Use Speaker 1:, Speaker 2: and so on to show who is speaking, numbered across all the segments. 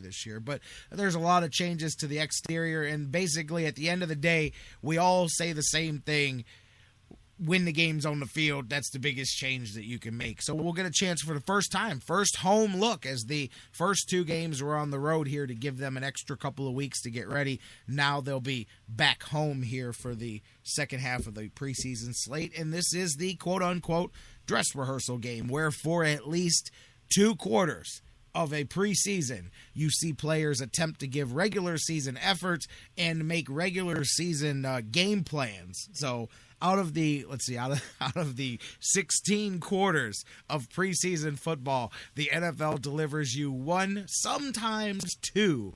Speaker 1: this year. But there's a lot of changes to the exterior, and basically at the end of the day, we all say the same thing. Win the games on the field. That's the biggest change that you can make. So we'll get a chance for the first time, first home look, as the first 2 games were on the road here to give them an extra couple of weeks to get ready. Now they'll be back home here for the second half of the preseason slate. And this is the quote-unquote dress rehearsal game, where for at least 2 quarters of a preseason, you see players attempt to give regular season efforts and make regular season game plans. So out of the 16 quarters of preseason football, the NFL delivers you 1, sometimes 2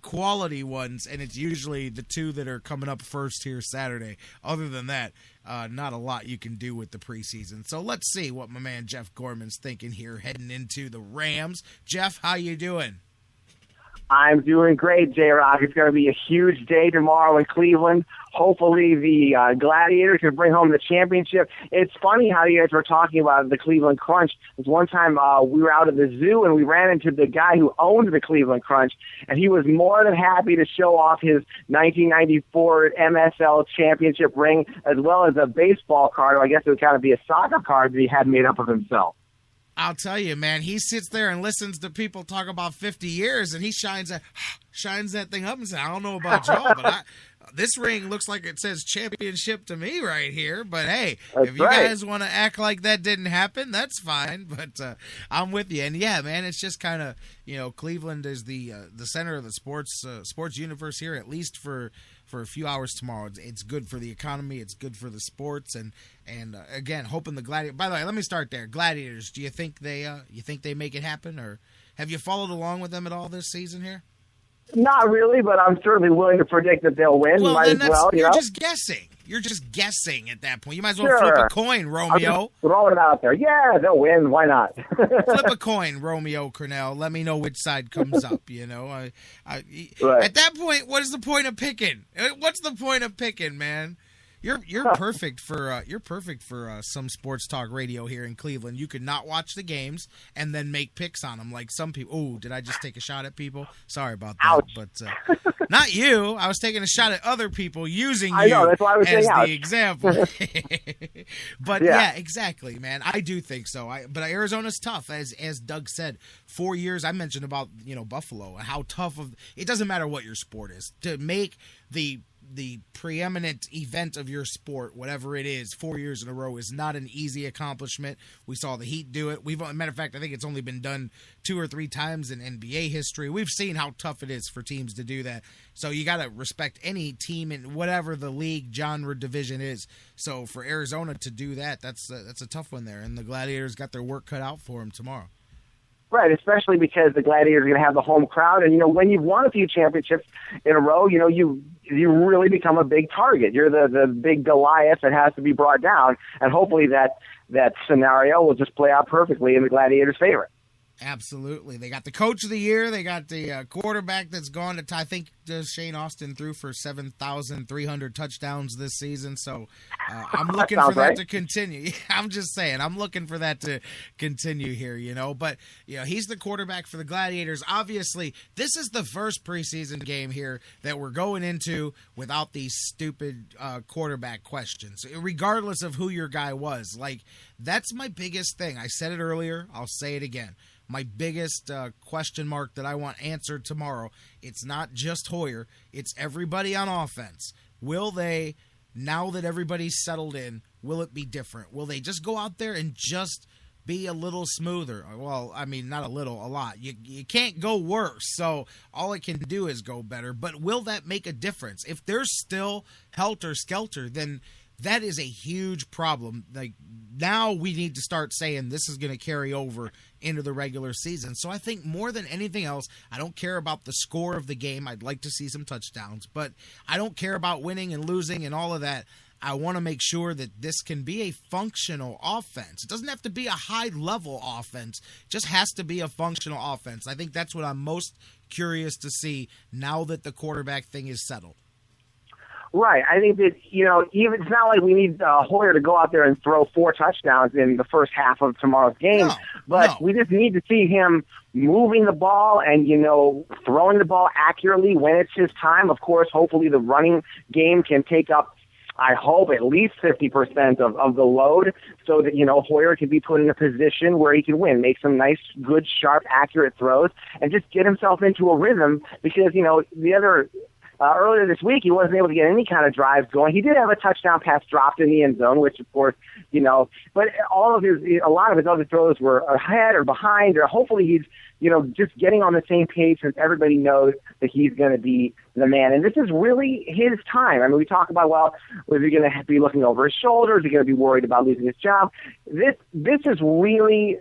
Speaker 1: quality ones, and it's usually the 2 that are coming up first here Saturday. Other than that, not a lot you can do with the preseason. So let's see what my man Jeff Gorman's thinking here heading into the Rams. Jeff, how you doing?
Speaker 2: I'm doing great, J-Rock. It's going to be a huge day tomorrow in Cleveland. Hopefully the Gladiators can bring home the championship. It's funny how you guys were talking about the Cleveland Crunch. There's one time we were out at the zoo and we ran into the guy who owned the Cleveland Crunch, and he was more than happy to show off his 1994 MSL championship ring, as well as a baseball card, or I guess it would kind of be a soccer card that he had made up of himself.
Speaker 1: I'll tell you, man, he sits there and listens to people talk about 50 years, and he shines that thing up and says, I don't know about y'all, but this ring looks like it says championship to me right here. But, hey, if you guys want to act like that didn't happen, that's fine. But I'm with you. And, yeah, man, it's just kind of, Cleveland is the center of the sports universe here, at least for a few hours tomorrow. It's good for the economy. It's good for the sports. And again, hoping the Gladiators. By the way, let me start there. Gladiators, do you think they make it happen, or have you followed along with them at all this season here?
Speaker 2: Not really, but I'm certainly willing to predict that they'll win.
Speaker 1: Well,
Speaker 2: Might as well,
Speaker 1: you're just guessing. You're just guessing at that point. You might as well flip a coin, Romeo.
Speaker 2: Throw it out there. Yeah, they'll win. Why not?
Speaker 1: Flip a coin, Romeo Cornell. Let me know which side comes up. Right. At that point, what is the point of picking? What's the point of picking, man? You're perfect for some sports talk radio here in Cleveland. You could not watch the games and then make picks on them, like some people. Oh, did I just take a shot at people? Sorry about that.
Speaker 2: Ouch.
Speaker 1: But not you. I was taking a shot at other people using
Speaker 2: I know, that's why I was
Speaker 1: as
Speaker 2: saying
Speaker 1: the example. But yeah, exactly, man. I do think so. But Arizona's tough, as Doug said. 4 years. I mentioned about Buffalo and how tough it doesn't matter what your sport is, to make the preeminent event of your sport, whatever it is, 4 years in a row is not an easy accomplishment. We saw the Heat do it. Matter of fact, I think it's only been done 2 or 3 times in NBA history. We've seen how tough it is for teams to do that. So you got to respect any team in whatever the league genre division is. So for Arizona to do that, that's a tough one there. And the Gladiators got their work cut out for them tomorrow.
Speaker 2: Right, especially because the Gladiators are going to have the home crowd, and when you've won a few championships in a row, you really become a big target. You're the big Goliath that has to be brought down, and hopefully that scenario will just play out perfectly in the Gladiators' favor.
Speaker 1: Absolutely. They got the coach of the year. They got the quarterback that's gone to, I think, Shane Austin threw for 7,300 touchdowns this season. So I'm looking for that to continue. I'm just saying, I'm looking for that to continue here, But, he's the quarterback for the Gladiators. Obviously, this is the first preseason game here that we're going into without these stupid quarterback questions, regardless of who your guy was. Like, that's my biggest thing. I said it earlier. I'll say it again. My biggest question mark that I want answered tomorrow, it's not just Hoyer, it's everybody on offense. Will they, now that everybody's settled in, will it be different? Will they just go out there and just be a little smoother? Well, I mean, not a little, a lot. You can't go worse, so all it can do is go better. But will that make a difference? If they're still helter-skelter, then that is a huge problem. Like, now we need to start saying this is going to carry over into the regular season. So I think more than anything else, I don't care about the score of the game. I'd like to see some touchdowns, but I don't care about winning and losing and all of that. I want to make sure that this can be a functional offense. It doesn't have to be a high-level offense. It just has to be a functional offense. I think that's what I'm most curious to see now that the quarterback thing is settled.
Speaker 2: Right. I think that, even it's not like we need Hoyer to go out there and throw 4 touchdowns in the first half of tomorrow's game, but we just need to see him moving the ball and, throwing the ball accurately when it's his time. Of course, hopefully the running game can take up, I hope, at least 50% of the load so that, Hoyer can be put in a position where he can win, make some nice, good, sharp, accurate throws, and just get himself into a rhythm because, the other earlier this week, he wasn't able to get any kind of drives going. He did have a touchdown pass dropped in the end zone, which, of course, but a lot of his other throws were ahead or behind, or hopefully he's, just getting on the same page so everybody knows that he's going to be the man. And this is really his time. I mean, we talk about, was he going to be looking over his shoulder? Is he going to be worried about losing his job? This is really,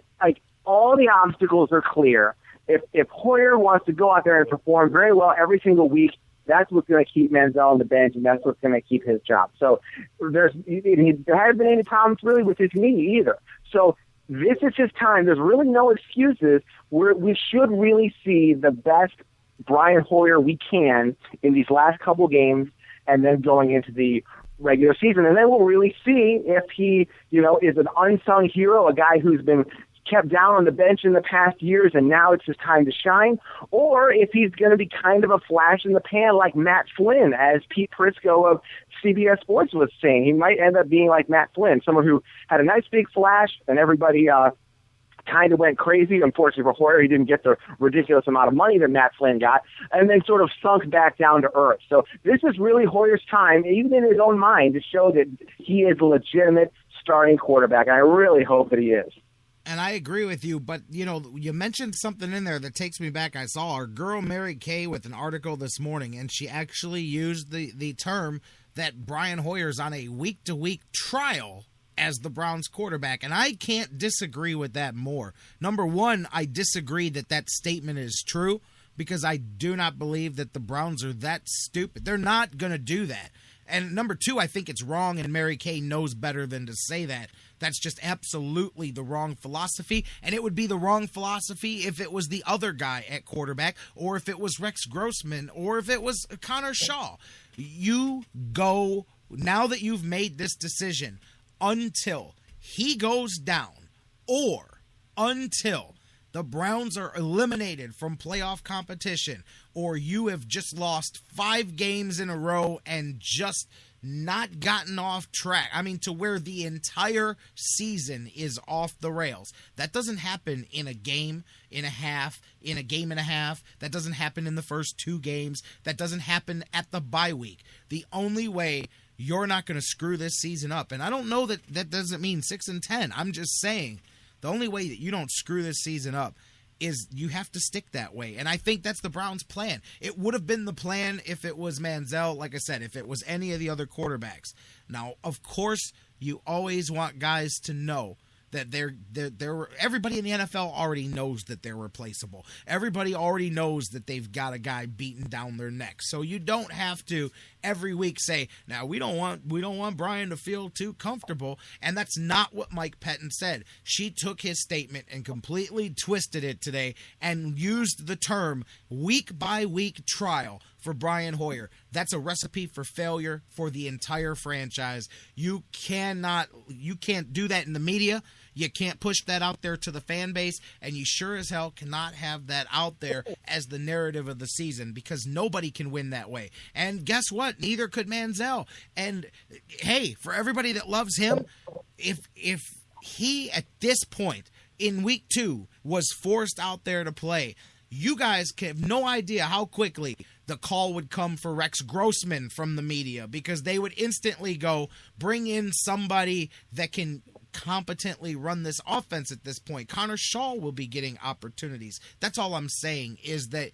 Speaker 2: all the obstacles are clear. If Hoyer wants to go out there and perform very well every single week, that's what's going to keep Manziel on the bench, and that's what's going to keep his job. So there hasn't been any problems really with his knee either. So this is his time. There's really no excuses. We should really see the best Brian Hoyer we can in these last couple games and then going into the regular season. And then we'll really see if he, is an unsung hero, a guy who's been kept down on the bench in the past years and now it's his time to shine, or if he's going to be kind of a flash in the pan like Matt Flynn, as Pete Prisco of CBS Sports was saying. He might end up being like Matt Flynn, someone who had a nice big flash and everybody kind of went crazy. Unfortunately for Hoyer, he didn't get the ridiculous amount of money that Matt Flynn got, and then sort of sunk back down to earth. So this is really Hoyer's time, even in his own mind, to show that he is a legitimate starting quarterback, and I really hope that he is.
Speaker 1: And I agree with you, but, you mentioned something in there that takes me back. I saw our girl Mary Kay with an article this morning, and she actually used the term that Brian Hoyer's on a week-to-week trial as the Browns quarterback, and I can't disagree with that more. Number one, I disagree that statement is true because I do not believe that the Browns are that stupid. They're not going to do that. And number two, I think it's wrong, and Mary Kay knows better than to say that. That's just absolutely the wrong philosophy, and it would be the wrong philosophy if it was the other guy at quarterback, or if it was Rex Grossman, or if it was Connor Shaw. You go, now that you've made this decision, until he goes down, or until the Browns are eliminated from playoff competition, or you have just lost 5 games in a row and just not gotten off track. I mean, to where the entire season is off the rails. That doesn't happen in a game and a half. That doesn't happen in the first 2 games. That doesn't happen at the bye week. The only way you're not going to screw this season up, and I don't know that doesn't mean 6-10. I'm just saying the only way that you don't screw this season up is you have to stick that way. And I think that's the Browns' plan. It would have been the plan if it was Manziel, like I said, if it was any of the other quarterbacks. Now, of course, you always want guys to know that everybody in the NFL already knows that they're replaceable. Everybody already knows that they've got a guy beating down their neck. So you don't have to every week say, now we don't want Brian to feel too comfortable. And that's not what Mike Pettin said. She took his statement and completely twisted it today and used the term week by week trial for Brian Hoyer. That's a recipe for failure for the entire franchise. You can't do that in the media. You can't push that out there to the fan base, and you sure as hell cannot have that out there as the narrative of the season, because nobody can win that way. And guess what? Neither could Manziel. And hey, for everybody that loves him, if he at this point in week 2 was forced out there to play, you guys have no idea how quickly the call would come for Rex Grossman from the media, because they would instantly go, bring in somebody that can competently run this offense at this point. Connor Shaw will be getting opportunities. That's all I'm saying, is that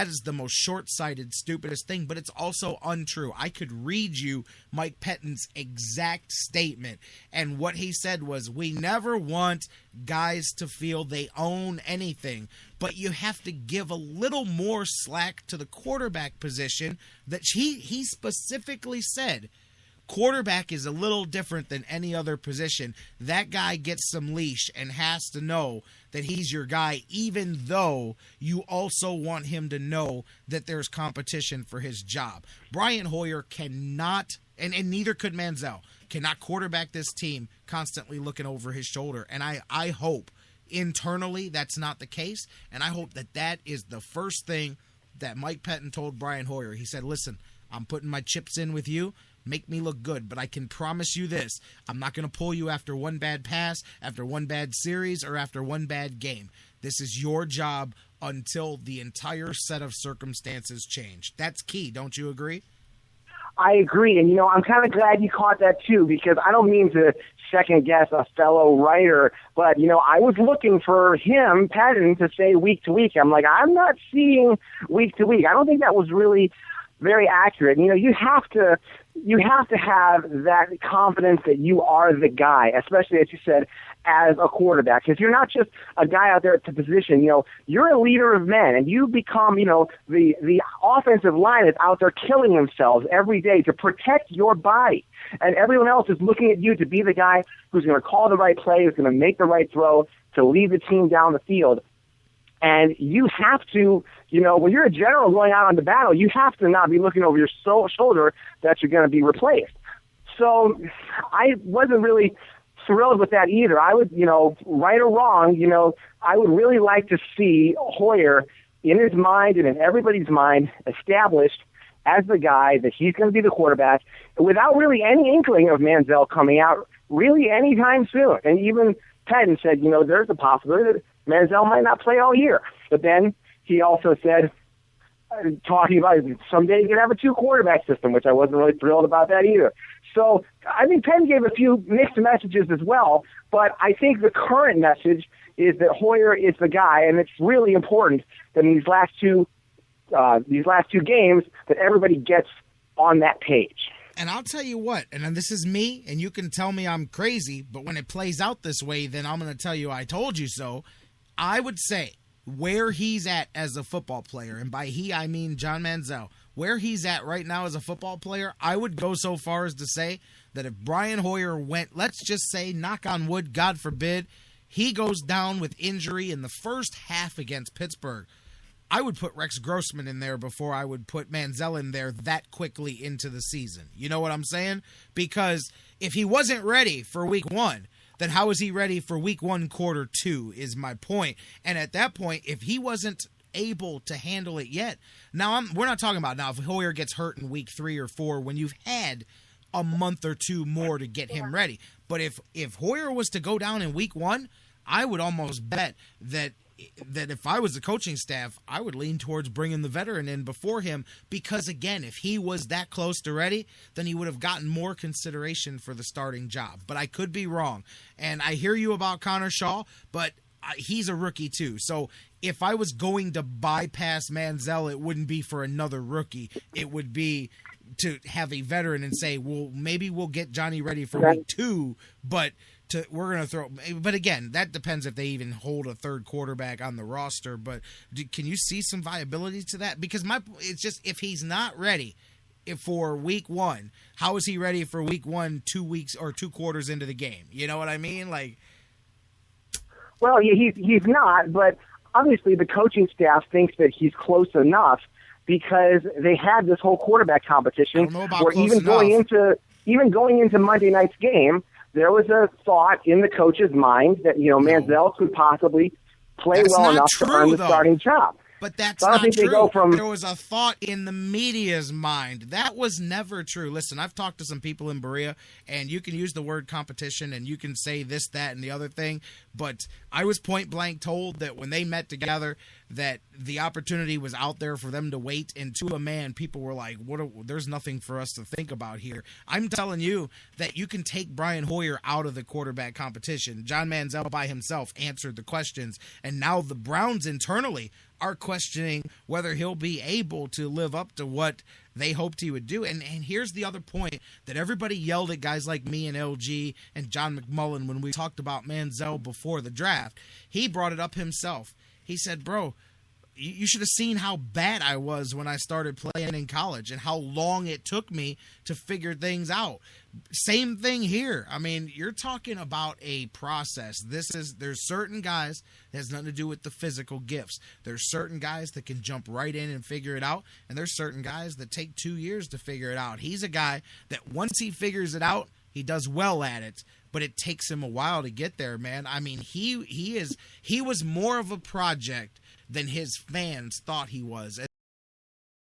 Speaker 1: is the most short-sighted, stupidest thing, but it's also untrue. I could read you Mike Pettin's exact statement, and what he said was, we never want guys to feel they own anything, but you have to give a little more slack to the quarterback position. That he specifically said, quarterback is a little different than any other position. That guy gets some leash and has to know that he's your guy, even though you also want him to know that there's competition for his job. Brian Hoyer cannot, and neither could Manziel, cannot quarterback this team constantly looking over his shoulder. And I hope internally that's not the case, and I hope that is the first thing that Mike Pettine told Brian Hoyer. He said, listen, I'm putting my chips in with you. Make me look good, but I can promise you this. I'm not going to pull you after one bad pass, after one bad series, or after one bad game. This is your job until the entire set of circumstances change. That's key. Don't you agree?
Speaker 2: I agree. And, I'm kind of glad you caught that, too, because I don't mean to second-guess a fellow writer, but, I was looking for him, Pettine, to say week to week. I'm like, I'm not seeing week to week. I don't think that was really very accurate. You have to have that confidence that you are the guy, especially, as you said, as a quarterback. Because you're not just a guy out there at the position. You're a leader of men, and you become, the offensive line is out there killing themselves every day to protect your body. And everyone else is looking at you to be the guy who's going to call the right play, who's going to make the right throw, to lead the team down the field. And you have to, when you're a general going out on the battle, you have to not be looking over your shoulder that you're going to be replaced. So I wasn't really thrilled with that either. I would, right or wrong, I would really like to see Hoyer in his mind and in everybody's mind established as the guy that he's going to be the quarterback without really any inkling of Manziel coming out really anytime soon. And even Pettine said, there's a possibility that Manziel might not play all year. But then he also said, talking about someday you could have a 2-quarterback system, which I wasn't really thrilled about that either. So I think Pettine gave a few mixed messages as well, but I think the current message is that Hoyer is the guy, and it's really important that in these last two games that everybody gets on that page.
Speaker 1: And I'll tell you what, and this is me, and you can tell me I'm crazy, but when it plays out this way, then I'm going to tell you I told you so. I would say where he's at as a football player, and by he I mean John Manziel, where he's at right now as a football player, I would go so far as to say that if Brian Hoyer went, let's just say, knock on wood, God forbid, he goes down with injury in the first half against Pittsburgh, I would put Rex Grossman in there before I would put Manziel in there that quickly into the season. You know what I'm saying? Because if he wasn't ready for week 1, then how is he ready for week 1, quarter 2 is my point. And at that point, if he wasn't able to handle it yet, we're not talking about now if Hoyer gets hurt in week 3 or 4 when you've had a month or 2 more to get him ready. But if Hoyer was to go down in week 1, I would almost bet that if I was the coaching staff, I would lean towards bringing the veteran in before him because, again, if he was that close to ready, then he would have gotten more consideration for the starting job. But I could be wrong. And I hear you about Connor Shaw, but he's a rookie too. So if I was going to bypass Manziel, it wouldn't be for another rookie. It would be to have a veteran and say, well, maybe we'll get Johnny ready for week 2, but we're going to throw. But again, that depends if they even hold a third quarterback on the roster. But can you see some viability to that? Because it's just if he's not ready for week 1, how is he ready for week 1, 2 weeks or 2 quarters into the game? You know what I mean?
Speaker 2: Well, yeah, he's not, but obviously the coaching staff thinks that he's close enough because they had this whole quarterback competition where even going into Monday night's game, there was a thought in the coach's mind that, Manziel could possibly play well enough to earn the starting job.
Speaker 1: But that's not true. There was a thought in the media's mind. That was never true. Listen, I've talked to some people in Berea, and you can use the word competition, and you can say this, that, and the other thing, but I was point blank told that when they met together that the opportunity was out there for them to wait, and to a man, people were like, there's nothing for us to think about here. I'm telling you that you can take Brian Hoyer out of the quarterback competition. John Manziel by himself answered the questions, and now the Browns internally are questioning whether he'll be able to live up to what they hoped he would do. And here's the other point that everybody yelled at guys like me and LG and John McMullen when we talked about Manziel before the draft. He brought it up himself. He said, bro, you should have seen how bad I was when I started playing in college and how long it took me to figure things out. Same thing here. I mean, you're talking about a process. There's certain guys that has nothing to do with the physical gifts. There's certain guys that can jump right in and figure it out, and there's certain guys that take 2 years to figure it out. He's a guy that once he figures it out, he does well at it, but it takes him a while to get there, man. I mean, he was more of a project than his fans thought he was.